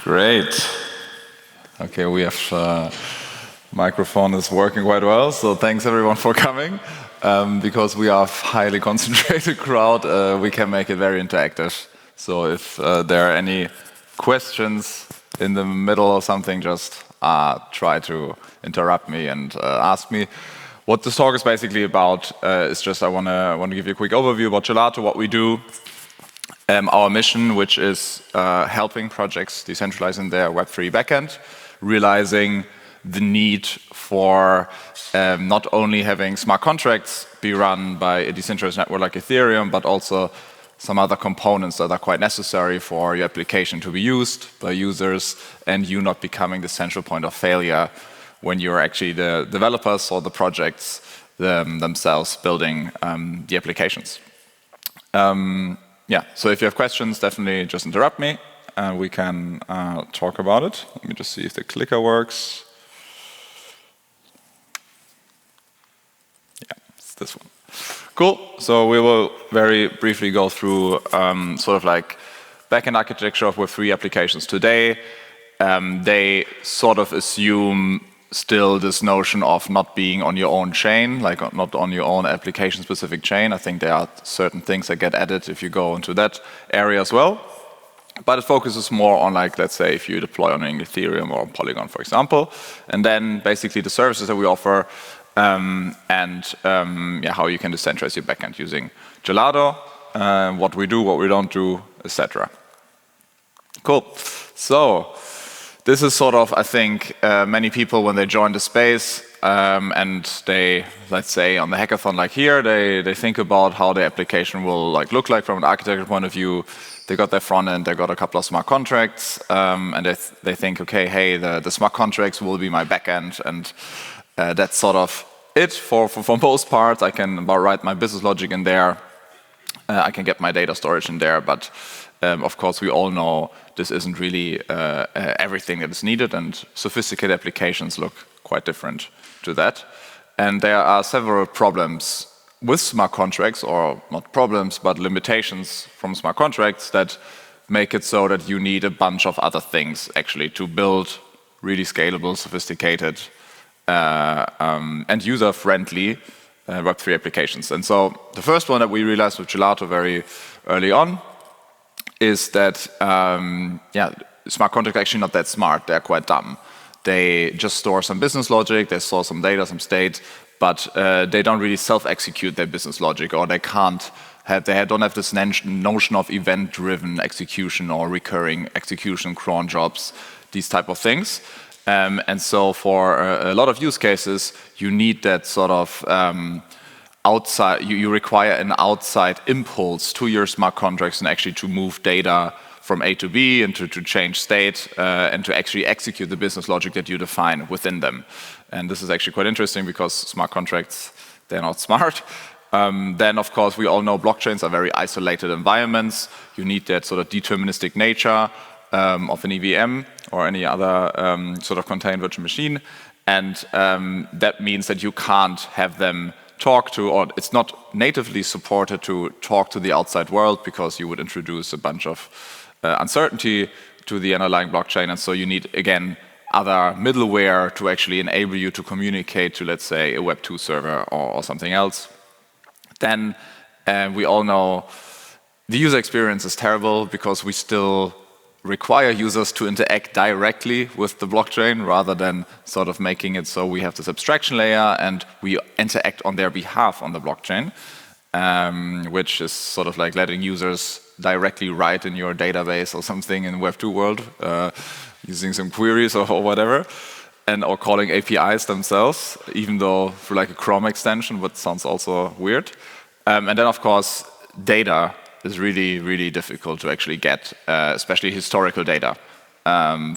Great. Okay, we have microphone is working quite well, so thanks everyone for coming. Because we are a highly concentrated crowd, we can make it very interactive. So if there are any questions in the middle or something, just try to interrupt me and ask me. What this talk is basically about is just I want to give you a quick overview about Gelato, what we do, our mission, which is helping projects decentralizing their web3 backend, realizing the need for not only having smart contracts be run by a decentralized network like Ethereum, but also some other components that are quite necessary for your application to be used by users and you not becoming the central point of failure when you're actually the developers or the projects themselves building the applications. Yeah, so if you have questions, definitely just interrupt me and we can talk about it. Let me just see if the clicker works. Yeah, it's this one. Cool, so we will very briefly go through sort of like backend architecture of Web3 applications today. They sort of assume still this notion of not being on your own chain, like not on your own application-specific chain. I think there are certain things that get added if you go into that area as well. But it focuses more on, like, let's say, if you deploy on an Ethereum or Polygon, for example. And then basically the services that we offer yeah, how you can decentralize your backend using Gelato, what we do, what we don't do, etc. Cool. So this is sort of, I think, many people when they join the space and they, let's say, on the hackathon like here, they think about how the application will look like from an architecture point of view. They got their front end, they got a couple of smart contracts, and they think, okay, hey, the smart contracts will be my backend, and that's sort of it for most parts. I can write my business logic in there, I can get my data storage in there, but of course we all know this isn't really everything that is needed, and sophisticated applications look quite different to that. And there are several problems with smart contracts, or not problems, but limitations from smart contracts that make it so that you need a bunch of other things actually to build really scalable, sophisticated, and user-friendly Web3 applications. And so the first one that we realized with Gelato very early on is that yeah, smart contracts are actually not that smart. They're quite dumb. They just store some business logic, they store some data, some state, but they don't really self-execute their business logic, or they don't have this notion of event-driven execution or recurring execution, cron jobs, these type of things. And so for a lot of use cases, you need that sort of outside, you require an outside impulse to your smart contracts and actually to move data from A to B and to change state and to actually execute the business logic that you define within them. And this is actually quite interesting because smart contracts, they're not smart. Then, of course, we all know blockchains are very isolated environments. You need that sort of deterministic nature of an EVM or any other sort of contained virtual machine. And that means that you can't have them talk to, or it's not natively supported to talk to the outside world, because you would introduce a bunch of uncertainty to the underlying blockchain. And so you need, again, other middleware to actually enable you to communicate to, let's say, a Web2 server or something else. Then we all know the user experience is terrible because we still require users to interact directly with the blockchain rather than sort of making it so we have this abstraction layer and we interact on their behalf on the blockchain, which is sort of like letting users directly write in your database or something in Web2 world using some queries or whatever, or calling APIs themselves, even though through like a Chrome extension, but sounds also weird. And then, of course, data is really, really difficult to actually get, especially historical data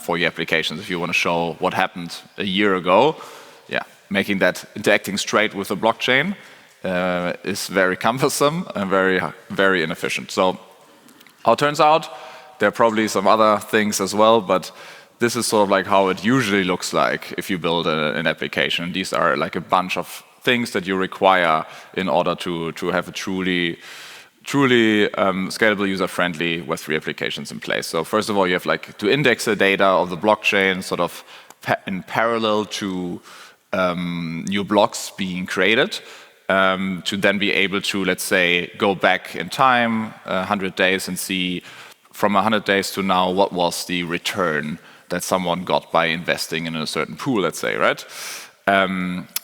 for your applications. If you want to show what happened a year ago, yeah, making that interacting straight with the blockchain is very cumbersome and very, very inefficient. So how it turns out, there are probably some other things as well, but this is sort of like how it usually looks like if you build an application. These are like a bunch of things that you require in order to have a truly truly scalable, user-friendly Web3 applications in place. So first of all, you have like to index the data of the blockchain sort of in parallel to new blocks being created, to then be able to, let's say, go back in time 100 days and see from 100 days to now what was the return that someone got by investing in a certain pool, let's say, right?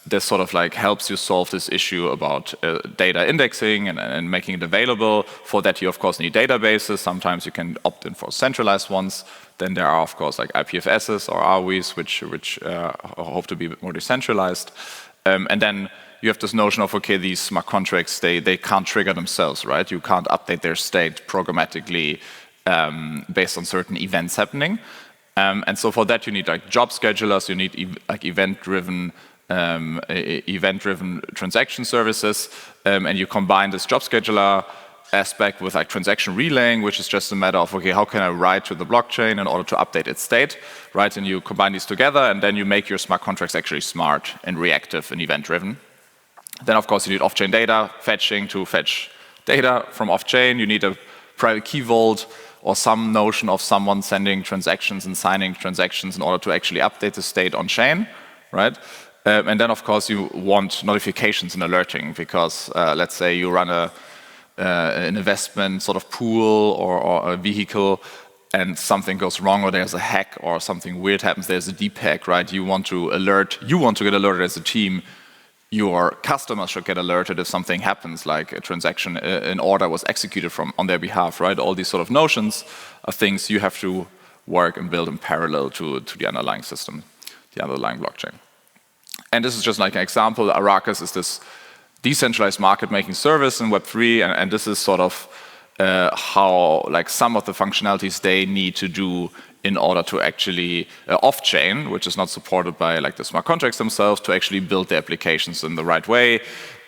This sort of like helps you solve this issue about data indexing and making it available. For that, you of course need databases. Sometimes you can opt in for centralized ones. Then there are of course like IPFSs or ARWIs, which hope to be a bit more decentralized. And then you have this notion of, okay, these smart contracts, they can't trigger themselves, right? You can't update their state programmatically based on certain events happening. And so for that, you need like job schedulers, you need like event-driven transaction services, and you combine this job scheduler aspect with like transaction relaying, which is just a matter of, okay, how can I write to the blockchain in order to update its state, right? And you combine these together, and then you make your smart contracts actually smart and reactive and event-driven. Then, of course, you need off-chain data, fetching to fetch data from off-chain. You need a private key vault or some notion of someone sending transactions and signing transactions in order to actually update the state on-chain, right? And then, of course, you want notifications and alerting because, let's say, you run an investment sort of pool or a vehicle and something goes wrong or there's a hack or something weird happens, there's a deep hack, right? You want to get alerted as a team. Your customers should get alerted if something happens, like a transaction, an order was executed on their behalf, right? All these sort of notions are things you have to work and build in parallel to the underlying system, the underlying blockchain. And this is just like an example. Arrakis is this decentralized market-making service in Web3, and this is sort of how like some of the functionalities they need to do in order to actually off-chain, which is not supported by like the smart contracts themselves, to actually build the applications in the right way.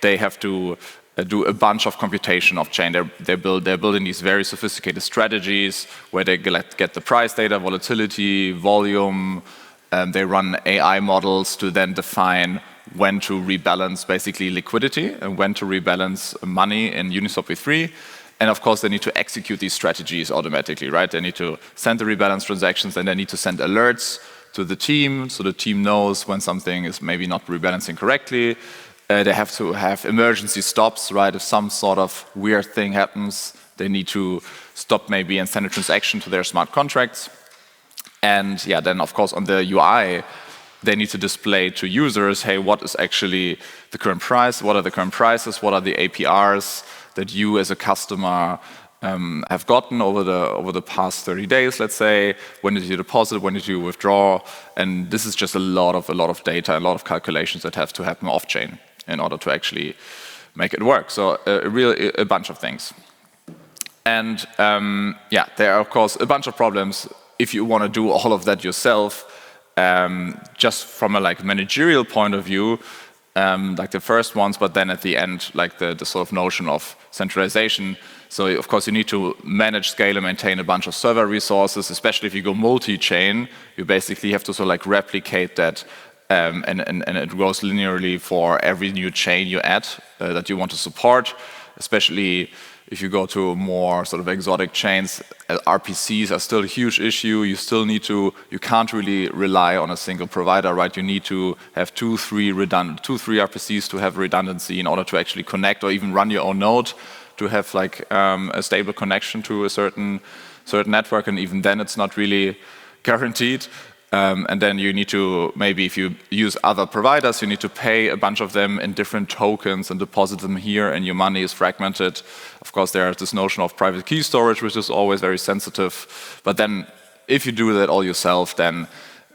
They have to do a bunch of computation off-chain. They're building these very sophisticated strategies where they get the price data, volatility, volume. They run AI models to then define when to rebalance basically liquidity and when to rebalance money in Uniswap v3. And of course, they need to execute these strategies automatically, right? They need to send the rebalance transactions and they need to send alerts to the team so the team knows when something is maybe not rebalancing correctly. They have to have emergency stops, right? If some sort of weird thing happens, they need to stop maybe and send a transaction to their smart contracts. And yeah, then of course on the UI, they need to display to users, hey, what is actually the current price? What are the current prices? What are the APRs that you as a customer have gotten over the past 30 days, let's say? When did you deposit? When did you withdraw? And this is just a lot of data, a lot of calculations that have to happen off-chain in order to actually make it work. So really a bunch of things. And yeah, there are of course a bunch of problems if you want to do all of that yourself. Just from a like managerial point of view, like the first ones, but then at the end, like the sort of notion of centralization. So of course you need to manage, scale, and maintain a bunch of server resources, especially if you go multi-chain. You basically have to sort of like replicate that, and it goes linearly for every new chain you add that you want to support, especially if you go to more sort of exotic chains. RPCs are still a huge issue. You can't really rely on a single provider, right? You need to have two, three RPCs to have redundancy in order to actually connect or even run your own node to have like a stable connection to a certain network. And even then it's not really guaranteed. And then you need to, maybe if you use other providers, you need to pay a bunch of them in different tokens and deposit them here, and your money is fragmented. Of course, there's this notion of private key storage, which is always very sensitive. But then if you do that all yourself, then,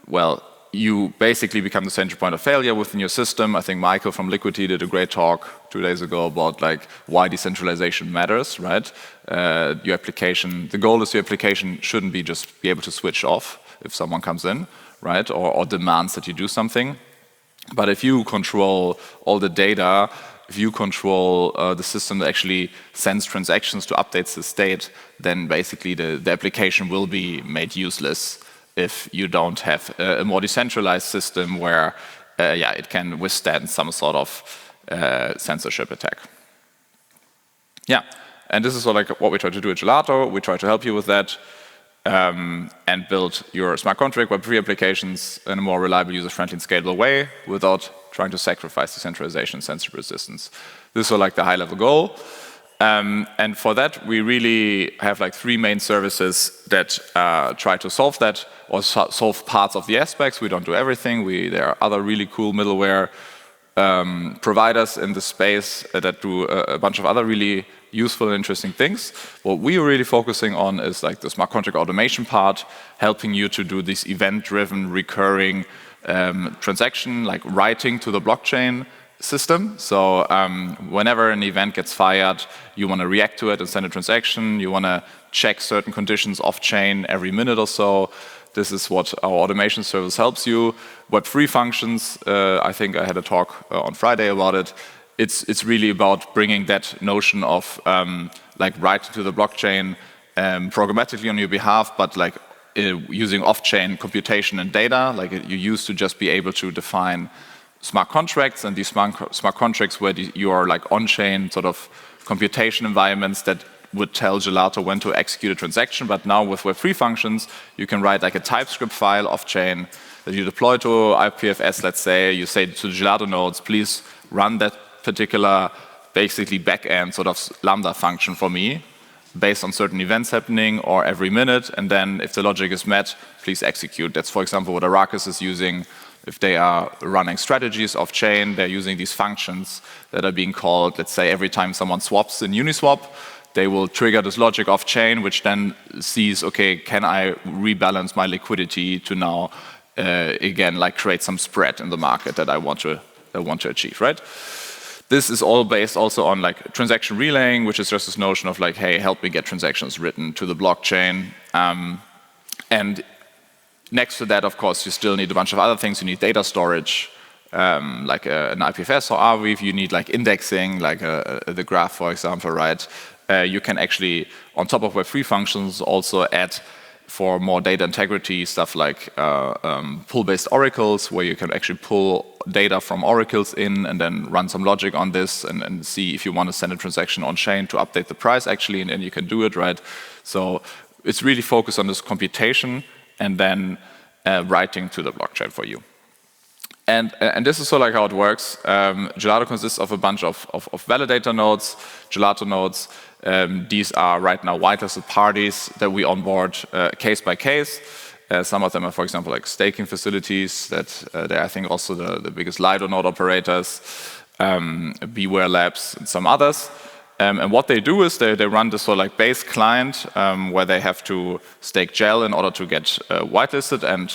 well, you basically become the central point of failure within your system. I think Michael from Liquidity did a great talk 2 days ago about like why decentralization matters, right? Your application, the goal is your application shouldn't be just be able to switch off if someone comes in, right, or demands that you do something. But if you control all the data, if you control the system that actually sends transactions to updates the state, then basically the application will be made useless if you don't have a more decentralized system where yeah, it can withstand some sort of censorship attack. Yeah, And this is sort of like what we try to do at Gelato. We try to help you with that and build your smart contract Web3 applications in a more reliable, user-friendly, and scalable way without trying to sacrifice decentralization and censorship resistance. This is sort of like the high-level goal. And for that, we really have like 3 main services that try to solve that or solve parts of the aspects. We don't do everything. There are other really cool middleware providers in the space that do a bunch of other really useful and interesting things. What we're really focusing on is like the smart contract automation part, helping you to do this event-driven, recurring transaction, like writing to the blockchain system. So whenever an event gets fired, you want to react to it and send a transaction. You want to check certain conditions off-chain every minute or so. This is what our automation service helps you. Web3 functions, I think I had a talk on Friday about it. It's really about bringing that notion of like writing to the blockchain programmatically on your behalf, but like using off-chain computation and data. Like you used to just be able to define smart contracts, and these smart contracts where you are like on-chain sort of computation environments that would tell Gelato when to execute a transaction. But now with Web3 functions, you can write like a TypeScript file off-chain that you deploy to IPFS, let's say. You say to Gelato nodes, please run that particular basically backend sort of Lambda function for me based on certain events happening or every minute. And then if the logic is met, please execute. That's, for example, what Arrakis is using. If they are running strategies off-chain, they're using these functions that are being called, let's say, every time someone swaps in Uniswap, they will trigger this logic off-chain, which then sees, okay, can I rebalance my liquidity to now, again, like create some spread in the market that I want to achieve, right? This is all based also on like transaction relaying, which is just this notion of like, hey, help me get transactions written to the blockchain. And next to that, of course, you still need a bunch of other things. You need data storage, like an IPFS or Arweave. You need like indexing, like the graph, for example, right? You can actually, on top of Web3 functions, also add for more data integrity stuff like pull-based oracles, where you can actually pull data from oracles in and then run some logic on this and see if you want to send a transaction on-chain to update the price, actually, and then you can do it, right? So it's really focused on this computation and then writing to the blockchain for you. And this is sort of like how it works. Gelato consists of a bunch of validator nodes, Gelato nodes. These are right now whitelisted parties that we onboard case by case. Some of them are, for example, like staking facilities that they're, I think, also the biggest Lido node operators, Beware Labs, and some others. And what they do is they run this sort of like base client where they have to stake gel in order to get whitelisted and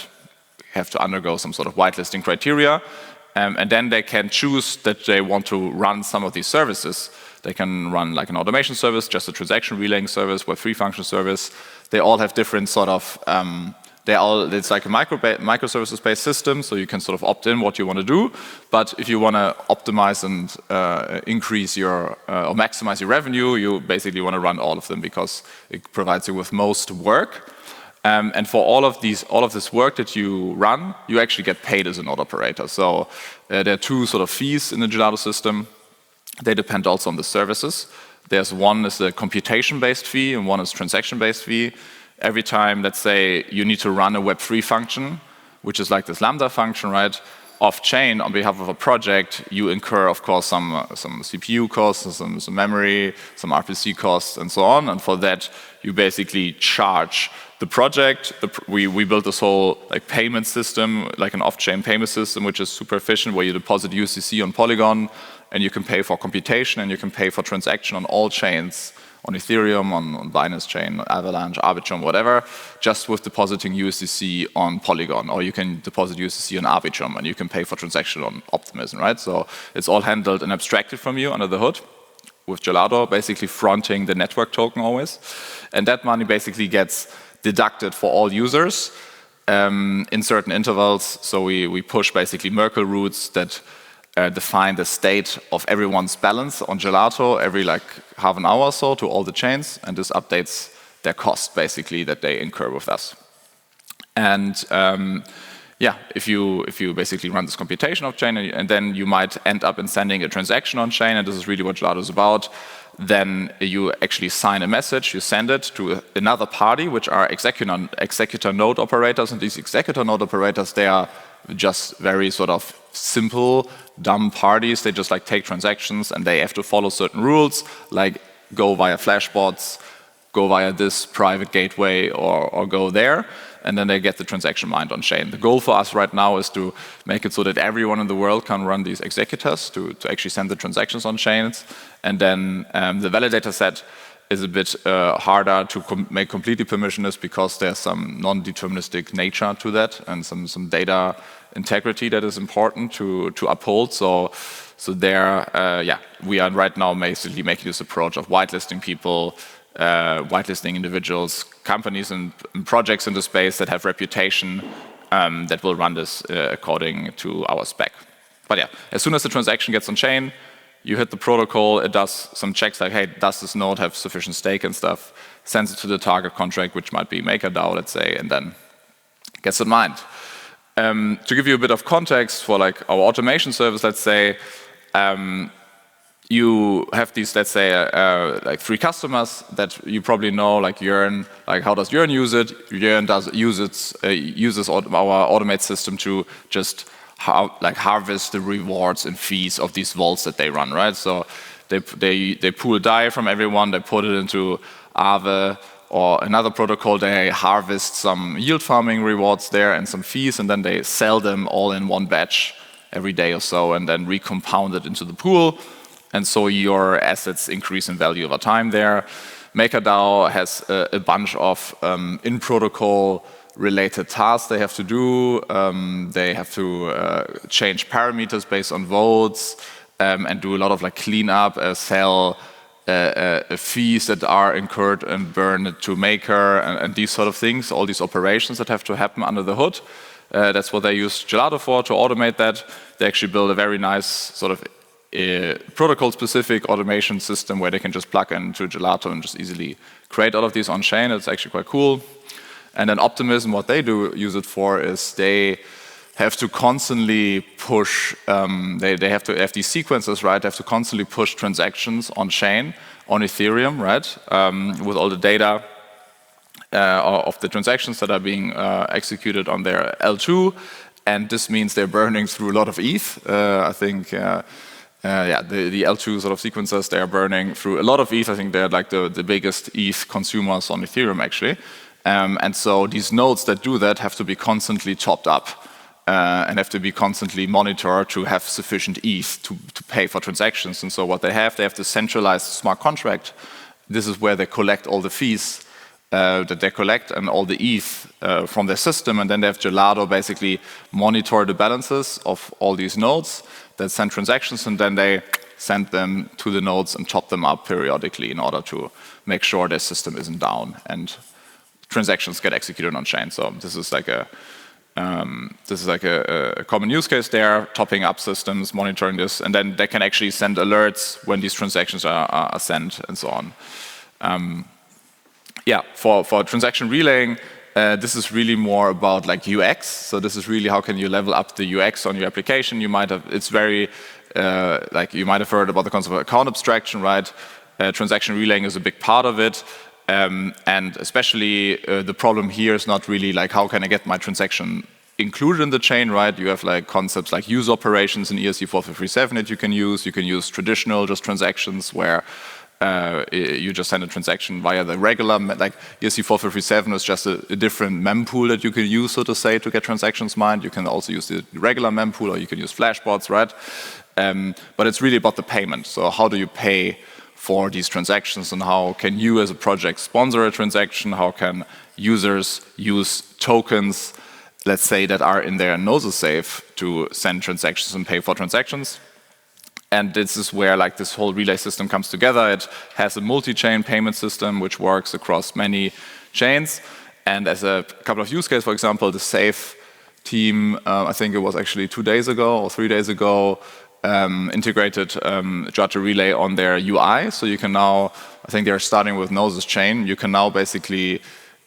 have to undergo some sort of whitelisting criteria. And then they can choose that they want to run some of these services. They can run like an automation service, just a transaction relaying service, Web3 function service. They all have different sort of, it's like a microservices-based system, so you can sort of opt in what you want to do. But if you want to optimize and increase your, or maximize your revenue, you basically want to run all of them because it provides you with most work. And for all of this work that you run, you actually get paid as a node operator. So there are 2 sort of fees in the Gelato system. They depend also on the services. There's one is a computation-based fee and one is transaction-based fee. Every time, let's say, you need to run a Web3 function, which is like this Lambda function, right? Off-chain, on behalf of a project, you incur, of course, some CPU costs, some memory, some RPC costs, and so on. And for that, you basically charge the project. We built this whole like payment system, like an off-chain payment system, which is super efficient, where you deposit USDC on Polygon, and you can pay for computation, and you can pay for transaction on all chains, on Ethereum, on Binance Chain, Avalanche, Arbitrum, whatever, just with depositing USDC on Polygon, or you can deposit USDC on Arbitrum, and you can pay for transaction on Optimism, right? So it's all handled and abstracted from you under the hood, with Gelato basically fronting the network token always. And that money basically gets deducted for all users in certain intervals. So we push basically Merkle routes that define the state of everyone's balance on Gelato every like half an hour or so to all the chains, and this updates their cost basically that they incur with us. And yeah, if you basically run this computation off chain, and then you might end up in sending a transaction on chain, and this is really what Gelato is about. then you actually sign a message, you send it to another party, which are executor node operators, and these executor node operators, they are just very sort of simple, dumb parties. They just like take transactions and they have to follow certain rules, like go via flashbots, go via this private gateway, or go there, and then they get the transaction mined on chain. The goal for us right now is to make it so that everyone in the world can run these executors to actually send the transactions on chains, and then the validator set is a bit harder to make completely permissionless because there's some non-deterministic nature to that and some data integrity that is important to uphold. So there, we are right now basically making this approach of whitelisting people, whitelisting individuals, companies and projects in the space that have reputation that will run this according to our spec. But yeah, as soon as the transaction gets on chain, you hit the protocol, it does some checks like, hey, does this node have sufficient stake and stuff, sends it to the target contract, which might be MakerDAO, let's say, and then gets it mined. To give you a bit of context for like our automation service, let's say, you have these, let's say, like 3 customers that you probably know, like Yearn. Like, how does Yearn use it? Yearn uses our automate system to just harvest the rewards and fees of these vaults that they run, right? So they pool DAI from everyone, they put it into Aave or another protocol, they harvest some yield farming rewards there and some fees, and then they sell them all in one batch every day or so, and then recompound it into the pool. And so your assets increase in value over time there. MakerDAO has a bunch of in-protocol related tasks they have to do. They have to change parameters based on votes and do a lot of like cleanup, sell fees that are incurred and burn to Maker and these sort of things, all these operations that have to happen under the hood. That's what they use Gelato for, to automate that. They actually build a very nice sort of protocol-specific automation system where they can just plug into Gelato and just easily create all of these on-chain. It's actually quite cool. And then Optimism, what they do use it for is they have to constantly push, they have to have these sequences, right? They have to constantly push transactions on-chain, on Ethereum, right? With all the data of the transactions that are being executed on their L2. And this means they're burning through a lot of ETH. I think, the L2 sort of sequencers, they are burning through a lot of ETH. I think they're like the biggest ETH consumers on Ethereum, actually. And so these nodes that do that have to be constantly topped up and have to be constantly monitored to have sufficient ETH to pay for transactions. And so what they have the centralized smart contract. This is where they collect all the fees that they collect and all the ETH from their system. And then they have Gelato basically monitor the balances of all these nodes that send transactions, and then they send them to the nodes and top them up periodically in order to make sure their system isn't down and transactions get executed on chain. So this is like a common use case there, topping up systems, monitoring this, and then they can actually send alerts when these transactions are sent and so on. For transaction relaying, this is really more about like UX. So this is really how can you level up the UX on your application. You might have, it's very, you might have heard about the concept of account abstraction, right? Transaction relaying is a big part of it. And especially the problem here is not really like how can I get my transaction included in the chain, right? You have like concepts like use operations in ERC-4337 that you can use. You can use traditional just transactions where you just send a transaction via the regular, like ERC-4337 is just a different mempool that you can use, so to say, to get transactions mined. You can also use the regular mempool, or you can use flashbots, right? But it's really about the payment. So how do you pay for these transactions, and how can you as a project sponsor a transaction? How can users use tokens, let's say, that are in their Nozosafe to send transactions and pay for transactions? And this is where like this whole relay system comes together. It has a multi-chain payment system which works across many chains. And as a couple of use cases, for example, the Safe team, I think it was actually 2 days ago or 3 days ago, integrated Gelato Relay on their UI. So you can now, I think they're starting with Gnosis Chain, you can now basically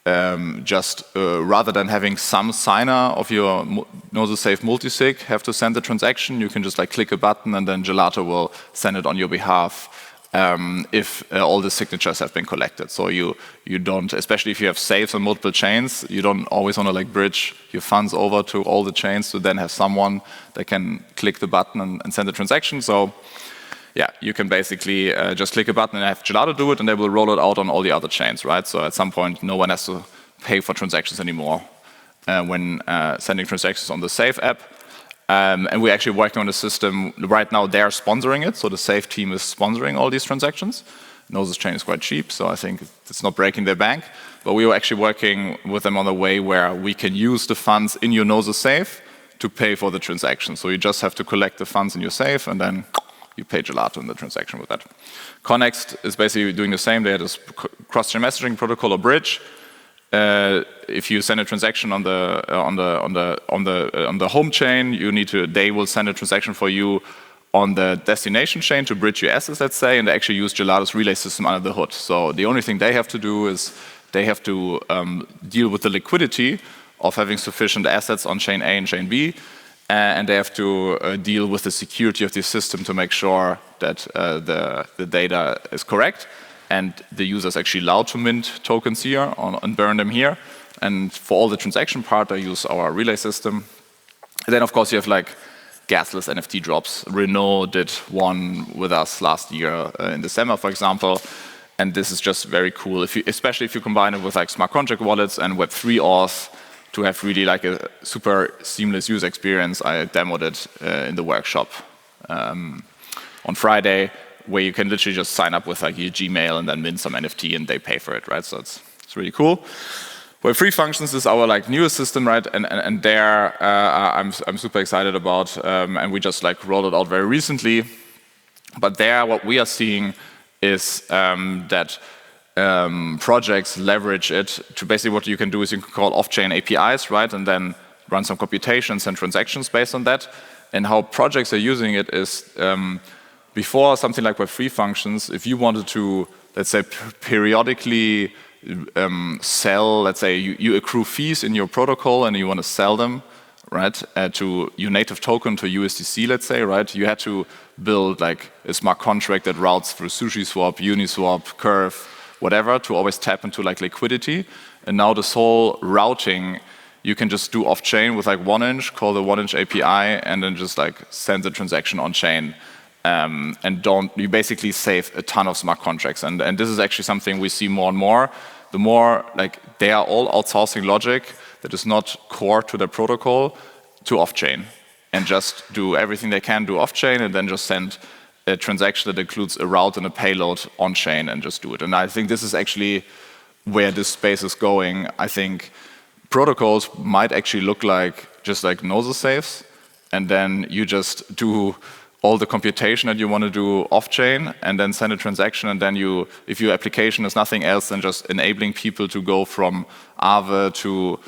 rather than having some signer of your Nozosafe multisig have to send the transaction, you can just like click a button and then Gelato will send it on your behalf if all the signatures have been collected. So you don't, especially if you have safes on multiple chains, you don't always want to like bridge your funds over to all the chains to then have someone that can click the button and send the transaction. So yeah, you can basically just click a button and have Gelato do it, and they will roll it out on all the other chains, right? So at some point, no one has to pay for transactions anymore when sending transactions on the Safe app. And we're actually working on a system right now. They're sponsoring it, so the Safe team is sponsoring all these transactions. Gnosis chain is quite cheap, so I think it's not breaking their bank. But we were actually working with them on a way where we can use the funds in your Gnosis Safe to pay for the transaction. So you just have to collect the funds in your Safe, and then you pay Gelato in the transaction with that. Connext is basically doing the same. They had this cross-chain messaging protocol or bridge. If you send a transaction on the home chain, they will send a transaction for you on the destination chain to bridge your assets, let's say, and they actually use Gelato's relay system under the hood. So the only thing they have to do is they have to deal with the liquidity of having sufficient assets on chain A and chain B, and they have to deal with the security of the system to make sure that the data is correct. And the user is actually allowed to mint tokens here and burn them here. And for all the transaction part, they use our relay system. And then, of course, you have like gasless NFT drops. Renault did one with us last year in December, for example. And this is just very cool, especially if you combine it with like smart contract wallets and web3 auth to have really like a super seamless user experience. I demoed it in the workshop on Friday, where you can literally just sign up with like your Gmail and then mint some NFT and they pay for it, right? So it's really cool. Web3 functions is our like newest system, right? And there I'm super excited about, and we just like rolled it out very recently. But there, what we are seeing is that projects leverage it to basically what you can do is you can call off-chain APIs, right? And then run some computations and transactions based on that. And how projects are using it is before something like Web3 functions, if you wanted to, let's say, periodically sell, let's say you accrue fees in your protocol and you want to sell them, right, to your native token to USDC, let's say, right, you had to build like a smart contract that routes through SushiSwap, Uniswap, Curve, whatever, to always tap into like liquidity. And now this whole routing, you can just do off-chain with like 1inch, call the 1inch API, and then just like send the transaction on-chain. And you basically save a ton of smart contracts. And this is actually something we see more and more. The more like they are all outsourcing logic that is not core to their protocol to off-chain and just do everything they can do off-chain and then just send a transaction that includes a route and a payload on-chain and just do it. And I think this is actually where this space is going. I think protocols might actually look like just like Gnosis safes, and then you just do all the computation that you want to do off-chain and then send a transaction, and then if your application is nothing else than just enabling people to go from Aave to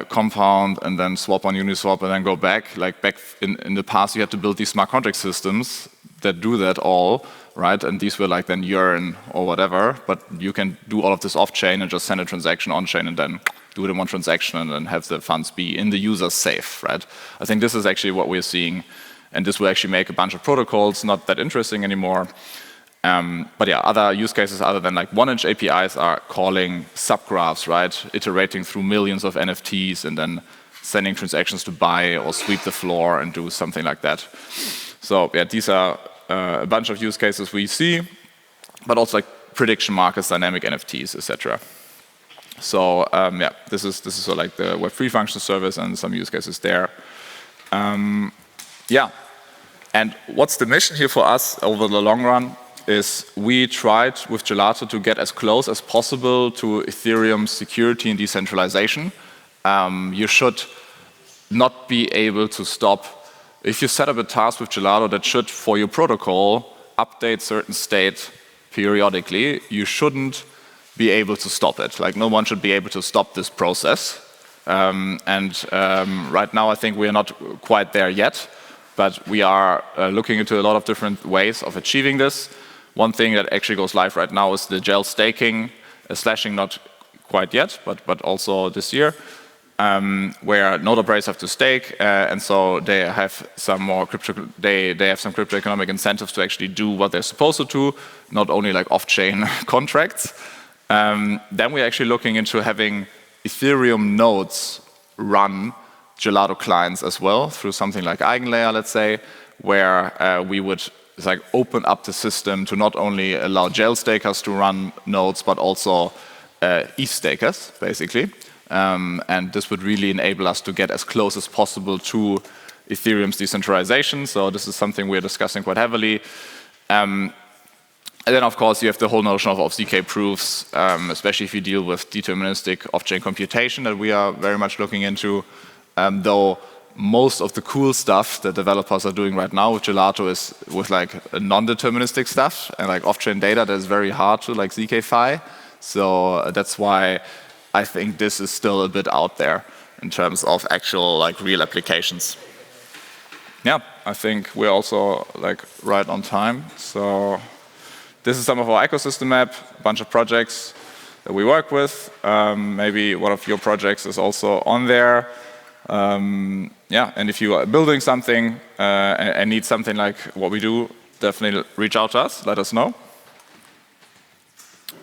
Compound and then swap on Uniswap and then go back. Like back in the past, you had to build these smart contract systems that do that all, right? And these were like then Yearn or whatever, but you can do all of this off-chain and just send a transaction on-chain and then do it in one transaction and then have the funds be in the user's safe, right? I think this is actually what we're seeing. And this will actually make a bunch of protocols not that interesting anymore. But yeah, other use cases other than like 1inch APIs are calling subgraphs, right? Iterating through millions of NFTs and then sending transactions to buy or sweep the floor and do something like that. So yeah, these are a bunch of use cases we see, but also like prediction markets, dynamic NFTs, etc. So yeah, this is sort of like the Web3 function service and some use cases there. Yeah. And what's the mission here for us over the long run is we tried with Gelato to get as close as possible to Ethereum's security and decentralization. You should not be able to stop. If you set up a task with Gelato that should, for your protocol, update certain state periodically, you shouldn't be able to stop it. Like no one should be able to stop this process. Right now I think we are not quite there yet. But we are looking into a lot of different ways of achieving this. One thing that actually goes live right now is the gel staking, slashing not quite yet, but also this year. where node operators have to stake, and so they have some more they have some crypto economic incentives to actually do what they're supposed to do, not only like off-chain contracts. Then we're actually looking into having Ethereum nodes run Gelato clients as well through something like Eigenlayer, let's say, where we would like open up the system to not only allow gel stakers to run nodes, but also ETH stakers, basically. And this would really enable us to get as close as possible to Ethereum's decentralization. So this is something we're discussing quite heavily. And then, of course, you have the whole notion of ZK proofs, especially if you deal with deterministic off-chain computation that we are very much looking into. Though most of the cool stuff that developers are doing right now with Gelato is with like non-deterministic stuff and like off-chain data that is very hard to like ZK-fy. So that's why I think this is still a bit out there in terms of actual like real applications. Yeah, I think we're also like right on time. So this is some of our ecosystem map, a bunch of projects that we work with. Maybe one of your projects is also on there. Yeah, and if you are building something and need something like what we do, definitely reach out to us, let us know.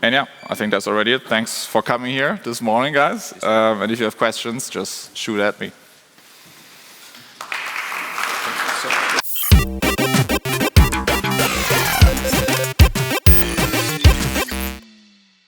And yeah, I think that's already it. Thanks for coming here this morning, guys. And if you have questions, just shoot at me.